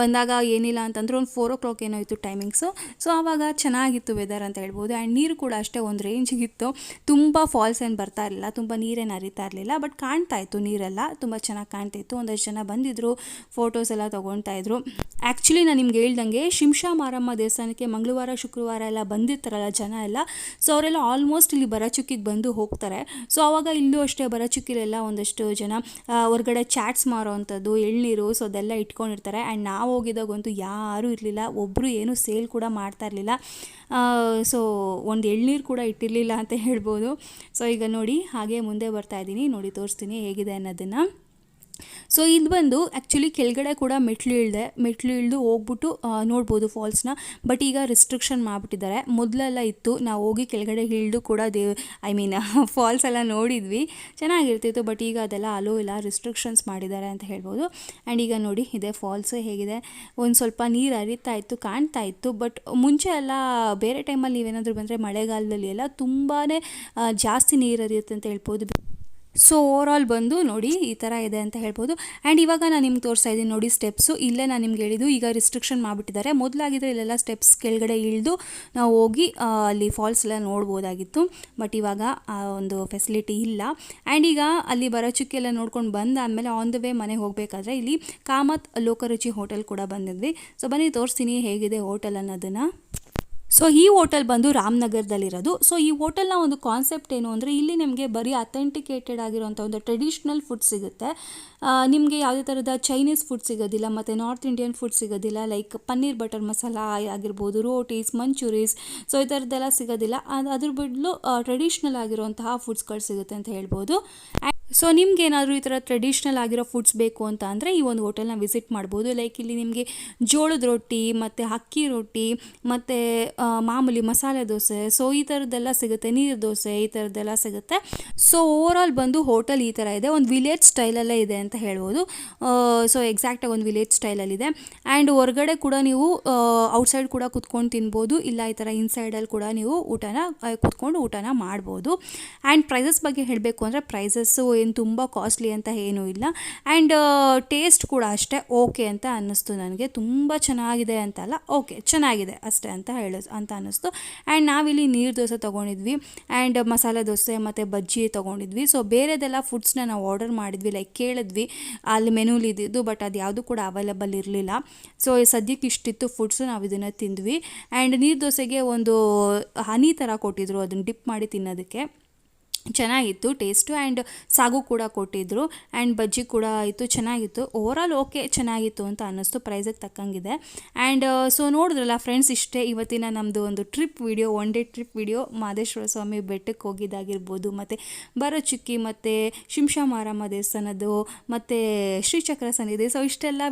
ಬಂದಾಗ ಏನಿಲ್ಲ ಅಂತಂದ್ರೆ ಒಂದು 4 o'clock ಏನೋ ಇತ್ತು ಟೈಮಿಂಗ್ಸು. ಸೊ ಆವಾಗ ಚೆನ್ನಾಗಿತ್ತು ವೆದರ್ ಅಂತ ಹೇಳ್ಬೋದು. ಆ್ಯಂಡ್ ನೀರು ಕೂಡ ಅಷ್ಟೇ ಒಂದು ರೇಂಜಿಗಿತ್ತು, ತುಂಬ ಫಾಲ್ಸ್ ಏನು ಬರ್ತಾ ಇರಲಿಲ್ಲ, ತುಂಬ ನೀರೇನು ಹರಿತಾ ಇರಲಿಲ್ಲ, ಬಟ್ ಕಾಣ್ತಾ ಇತ್ತು ನೀರೆಲ್ಲ ತುಂಬ ಚೆನ್ನಾಗಿ ಕಾಣ್ತಾಯಿತ್ತು. ಒಂದಷ್ಟು ಜನ ಬಂದಿದ್ದರು, ಫೋಟೋಸ್ ಎಲ್ಲ ತೊಗೊಳ್ತಾಯಿದ್ರು. ಆ್ಯಕ್ಚುಲಿ ನಾನು ನಿಮ್ಗೆ ಹೇಳ್ದಂಗೆ ಶಿಂಷಾ ಮಾರಮ್ಮ ದೇವಸ್ಥಾನಕ್ಕೆ ಮಂಗಳವಾರ ಶುಕ್ರವಾರ ಎಲ್ಲ ಬಂದಿರ್ತಾರಲ್ಲ ಜನ ಎಲ್ಲ, ಸೊ ಅವರೆಲ್ಲ ಆಲ್ಮೋಸ್ಟ್ ಇಲ್ಲಿ ಭರಚುಕ್ಕಿಗೆ ಬಂದು ಹೋಗ್ತಾರೆ. ಸೊ ಆವಾಗ ಇಲ್ಲೂ ಅಷ್ಟೇ ಭರಚುಕ್ಕಿಲೆಲ್ಲ ಒಂದಷ್ಟು ಜನ ಹೊರಗಡೆ ಚಾಟ್ಸ್ ಮಾರೋ ಅಂಥದ್ದು, ಎಳ್ನೀರು, ಸೊ ಅದೆಲ್ಲ ಇಟ್ಕೊಂಡಿರ್ತಾರೆ. ಆ್ಯಂಡ್ ನಾವು ಹೋಗಿದಾಗಂತೂ ಯಾರೂ ಇರಲಿಲ್ಲ, ಒಬ್ಬರು ಏನೂ ಸೇಲ್ ಕೂಡ ಮಾಡ್ತಾ ಇರಲಿಲ್ಲ. ಸೊ ಒಂದು ಎಳ್ನೀರು ಕೂಡ ಇಟ್ಟಿರಲಿಲ್ಲ ಅಂತ ಹೇಳ್ಬೋದು. ಸೊ ಈಗ ನೋಡಿ, ಹಾಗೆ ಮುಂದೆ ಬರ್ತಾ ಇದ್ದೀನಿ, ನೋಡಿ ತೋರಿಸ್ತೀನಿ ಹೇಗಿದೆ ಅನ್ನೋದನ್ನು. ಸೊ ಇದು ಬಂದು ಆ್ಯಕ್ಚುಲಿ ಕೆಳಗಡೆ ಕೂಡ ಮೆಟ್ಲು ಇಳಿದು ಹೋಗ್ಬಿಟ್ಟು ನೋಡ್ಬೋದು ಫಾಲ್ಸ್ನ. ಬಟ್ ಈಗ ರಿಸ್ಟ್ರಿಕ್ಷನ್ ಮಾಡಿಬಿಟ್ಟಿದ್ದಾರೆ, ಮೊದಲೆಲ್ಲ ಇತ್ತು, ನಾವು ಹೋಗಿ ಕೆಳಗಡೆ ಇಳಿದು ಕೂಡ ಫಾಲ್ಸ್ ಎಲ್ಲ ನೋಡಿದ್ವಿ, ಚೆನ್ನಾಗಿರ್ತಿತ್ತು. ಬಟ್ ಈಗ ಅದೆಲ್ಲ ಅಲೋ ಇಲ್ಲ, ರಿಸ್ಟ್ರಿಕ್ಷನ್ಸ್ ಮಾಡಿದ್ದಾರೆ ಅಂತ ಹೇಳ್ಬೋದು. ಆ್ಯಂಡ್ ಈಗ ನೋಡಿ, ಇದೆ ಫಾಲ್ಸ್ ಹೇಗಿದೆ, ಒಂದು ಸ್ವಲ್ಪ ನೀರು ಹರಿತಾ ಇತ್ತು, ಕಾಣ್ತಾ ಇತ್ತು. ಬಟ್ ಮುಂಚೆ ಎಲ್ಲ ಬೇರೆ ಟೈಮಲ್ಲಿ ನೀವೇನಾದರೂ ಬಂದರೆ ಮಳೆಗಾಲದಲ್ಲಿ ಎಲ್ಲ ತುಂಬಾ ಜಾಸ್ತಿ ನೀರು ಹರಿಯುತ್ತೆ ಅಂತ ಹೇಳ್ಬೋದು. ಸೊ ಓವರಾಲ್ ಬಂದು ನೋಡಿ ಈ ಥರ ಇದೆ ಅಂತ ಹೇಳ್ಬೋದು. ಆ್ಯಂಡ್ ಇವಾಗ ನಾನು ನಿಮ್ಗೆ ತೋರಿಸ್ತಾ ಇದ್ದೀನಿ ನೋಡಿ ಸ್ಟೆಪ್ಸು. ಇಲ್ಲೇ ನಾನು ನಿಮ್ಗೆ ಹೇಳಿದ್ದು, ಈಗ ರಿಸ್ಟ್ರಿಕ್ಷನ್ ಮಾಡಿಬಿಟ್ಟಿದ್ದಾರೆ. ಮೊದಲಾಗಿದ್ದರೆ ಇಲ್ಲೆಲ್ಲ ಸ್ಟೆಪ್ಸ್ ಕೆಳಗಡೆ ಇಳಿದು ನಾವು ಹೋಗಿ ಅಲ್ಲಿ ಫಾಲ್ಸ್ ಎಲ್ಲ ನೋಡ್ಬೋದಾಗಿತ್ತು. ಬಟ್ ಇವಾಗ ಒಂದು ಫೆಸಿಲಿಟಿ ಇಲ್ಲ. ಆ್ಯಂಡ್ ಈಗ ಅಲ್ಲಿ ಭರಚುಕ್ಕಿ ಎಲ್ಲ ನೋಡ್ಕೊಂಡು ಬಂದಾದಮೇಲೆ ಆನ್ ದ ವೇ ಮನೆಗೆ ಹೋಗಬೇಕಾದ್ರೆ ಇಲ್ಲಿ ಕಾಮತ್ ಲೋಕರುಚಿ ಹೋಟೆಲ್ ಕೂಡ ಬಂದಿದ್ವಿ. ಸೊ ಬನ್ನಿ ತೋರಿಸ್ತೀನಿ ಹೇಗಿದೆ ಹೋಟೆಲ್ ಅನ್ನೋದನ್ನು. ಸೊ ಈ ಹೋಟೆಲ್ ಬಂದು ರಾಮನಗರದಲ್ಲಿರೋದು. ಸೊ ಈ ಹೋಟೆಲ್ನ ಒಂದು ಕಾನ್ಸೆಪ್ಟ್ ಏನು ಅಂದರೆ, ಇಲ್ಲಿ ನಿಮಗೆ ಬರೀ ಅಥೆಂಟಿಕೇಟೆಡ್ ಆಗಿರೋಂಥ ಒಂದು ಟ್ರೆಡಿಷ್ನಲ್ ಫುಡ್ ಸಿಗುತ್ತೆ. ನಿಮಗೆ ಯಾವುದೇ ಥರದ ಚೈನೀಸ್ ಫುಡ್ ಸಿಗೋದಿಲ್ಲ, ಮತ್ತು ನಾರ್ತ್ ಇಂಡಿಯನ್ ಫುಡ್ ಸಿಗೋದಿಲ್ಲ. ಲೈಕ್ ಪನ್ನೀರ್ ಬಟರ್ ಮಸಾಲ ಆಗಿರ್ಬೋದು, ರೋಟೀಸ್, ಮಂಚೂರೀಸ್, ಸೊ ಈ ಥರದ್ದೆಲ್ಲ ಸಿಗೋದಿಲ್ಲ. ಅದ್ರ ಬದಲು ಟ್ರೆಡಿಷ್ನಲ್ ಆಗಿರೋಂತಹ ಫುಡ್ಸ್ಗಳು ಸಿಗುತ್ತೆ ಅಂತ ಹೇಳ್ಬೋದು. ಸೊ ನಿಮ್ಗೆ ಏನಾದರೂ ಈ ಥರ ಟ್ರೆಡಿಷ್ನಲ್ ಆಗಿರೋ ಫುಡ್ಸ್ ಬೇಕು ಅಂತ ಅಂದರೆ ಈ ಒಂದು ಹೋಟೆಲ್ನ ವಿಸಿಟ್ ಮಾಡ್ಬೋದು. ಲೈಕ್ ಇಲ್ಲಿ ನಿಮಗೆ ಜೋಳದ ರೊಟ್ಟಿ, ಮತ್ತು ಅಕ್ಕಿ ರೊಟ್ಟಿ, ಮತ್ತು ಮಾಮೂಲಿ ಮಸಾಲೆ ದೋಸೆ, ಸೊ ಈ ಥರದ್ದೆಲ್ಲ ಸಿಗುತ್ತೆ, ನೀರು ದೋಸೆ, ಈ ಥರದ್ದೆಲ್ಲ ಸಿಗುತ್ತೆ. ಸೊ ಓವರಾಲ್ ಬಂದು ಹೋಟೆಲ್ ಈ ಥರ ಇದೆ, ಒಂದು ವಿಲೇಜ್ ಸ್ಟೈಲಲ್ಲೇ ಇದೆ ಅಂತ ಹೇಳ್ಬೋದು. ಸೊ ಎಕ್ಸಾಕ್ಟಾಗಿ ಒಂದು ವಿಲೇಜ್ ಸ್ಟೈಲಲ್ಲಿದೆ. ಆ್ಯಂಡ್ ಹೊರಗಡೆ ಕೂಡ ನೀವು ಔಟ್ಸೈಡ್ ಕೂಡ ಕುತ್ಕೊಂಡು ತಿನ್ಬೋದು, ಇಲ್ಲ ಈ ಥರ ಇನ್ಸೈಡಲ್ಲಿ ಕೂಡ ನೀವು ಕುತ್ಕೊಂಡು ಊಟನ ಮಾಡ್ಬೋದು. ಆ್ಯಂಡ್ ಪ್ರೈಸಸ್ ಬಗ್ಗೆ ಹೇಳಬೇಕು ಅಂದರೆ ಪ್ರೈಸಸ್ಸು ಏನು ತುಂಬ ಕಾಸ್ಟ್ಲಿ ಅಂತ ಏನೂ ಇಲ್ಲ. ಆ್ಯಂಡ್ ಟೇಸ್ಟ್ ಕೂಡ ಅಷ್ಟೇ ಓಕೆ ಅಂತ ಅನ್ನಿಸ್ತು ನನಗೆ. ತುಂಬ ಚೆನ್ನಾಗಿದೆ ಅಂತಲ್ಲ, ಓಕೆ ಚೆನ್ನಾಗಿದೆ ಅಷ್ಟೇ ಅಂತ ಅನ್ನಿಸ್ತು. ಆ್ಯಂಡ್ ನಾವಿಲ್ಲಿ ನೀರು ದೋಸೆ ತೊಗೊಂಡಿದ್ವಿ, ಆ್ಯಂಡ್ ಮಸಾಲೆ ದೋಸೆ ಮತ್ತು ಬಜ್ಜಿ ತೊಗೊಂಡಿದ್ವಿ. ಸೊ ಬೇರೆದೆಲ್ಲ ಫುಡ್ಸ್ನ ನಾವು ಆರ್ಡರ್ ಮಾಡಿದ್ವಿ, ಲೈಕ್ ಕೇಳಿದ್ವಿ ಅಲ್ಲಿ ಮೆನುಲಿ ಇದ್ದಿದ್ದು, ಬಟ್ ಅದು ಯಾವುದು ಕೂಡ ಅವೈಲೇಬಲ್ ಇರಲಿಲ್ಲ. ಸೊ ಸದ್ಯಕ್ಕೆ ಇಷ್ಟಿತ್ತು ಫುಡ್ಸು, ನಾವು ಇದನ್ನು ತಿಂದ್ವಿ. ಆ್ಯಂಡ್ ನೀರು ದೋಸೆಗೆ ಒಂದು ಹನಿ ಥರ ಕೊಟ್ಟಿದ್ರು, ಅದನ್ನು ಡಿಪ್ ಮಾಡಿ ತಿನ್ನೋದಕ್ಕೆ. ಚೆನ್ನಾಗಿತ್ತು ಟೇಸ್ಟು. ಆ್ಯಂಡ್ ಸಾಗು ಕೂಡ ಕೊಟ್ಟಿದ್ದರು ಆ್ಯಂಡ್ ಬಜ್ಜಿ ಕೂಡ ಇತ್ತು, ಚೆನ್ನಾಗಿತ್ತು. ಓವರಾಲ್ ಓಕೆ, ಚೆನ್ನಾಗಿತ್ತು ಅಂತ ಅನ್ನಿಸ್ತು, ಪ್ರೈಸಿಗೆ ತಕ್ಕಂಗಿದೆ. ಆ್ಯಂಡ್ ಸೊ ನೋಡಿದ್ರಲ್ಲ ಫ್ರೆಂಡ್ಸ್, ಇಷ್ಟೇ ಇವತ್ತಿನ ನಮ್ಮದು ಒಂದು trip video, one day trip video. Mahadeshwara Swami ಬೆಟ್ಟಕ್ಕೆ ಹೋಗಿದ್ದಾಗಿರ್ಬೋದು, ಮತ್ತು ಭರಚುಕ್ಕಿ, ಮತ್ತು ಶಿಂಷಾ ಮಾರಮ್ಮ ದೇವಸ್ಥಾನದ್ದು, ಮತ್ತು ಶ್ರೀಚಕ್ರ ಸನ್ನಿಧಿ. ಸೊ ಇಷ್ಟೆಲ್ಲ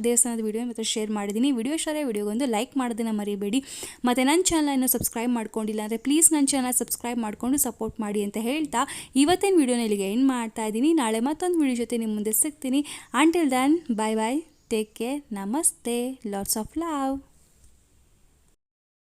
ದೇವಸ್ಥಾನದ ವಿಡಿಯೋ ಮತ್ತು ಶೇರ್ ಮಾಡಿದ್ದೀನಿ. ವಿಡಿಯೋ ಇಷ್ಟ ಆದರೆ ವಿಡಿಯೋಗೊಂದು ಲೈಕ್ ಮಾಡೋದನ್ನ ಮರಿಬೇಡಿ. ಮತ್ತು ನನ್ನ ಚಾನಲ್ ಇನ್ನೂ ಸಬ್ಸ್ಕ್ರೈಬ್ ಮಾಡ್ಕೊಂಡಿಲ್ಲ ಅಂದರೆ ಪ್ಲೀಸ್ ನನ್ನ ಚಾನಲ್ ಸಬ್ಸ್ಕ್ರೈಬ್ ಮಾಡಿಕೊಂಡು ಸಪೋರ್ಟ್ ಮಾಡಿ ಅಂತ ಹೇಳ್ತಾ ಇವತ್ತಿನ ವಿಡಿಯೋನ ಇಲ್ಲಿಗೆ ಎಂಡ್ ಮಾಡ್ತಾ ಇದ್ದೀನಿ. ನಾಳೆ ಮತ್ತೊಂದು ವಿಡಿಯೋ ಜೊತೆ ನಿಮ್ಮ ಮುಂದೆ ಸಿಗ್ತೀನಿ. Until then, bye bye, take care, ನಮಸ್ತೆ, ಲಾಟ್ಸ್ ಆಫ್ ಲವ್.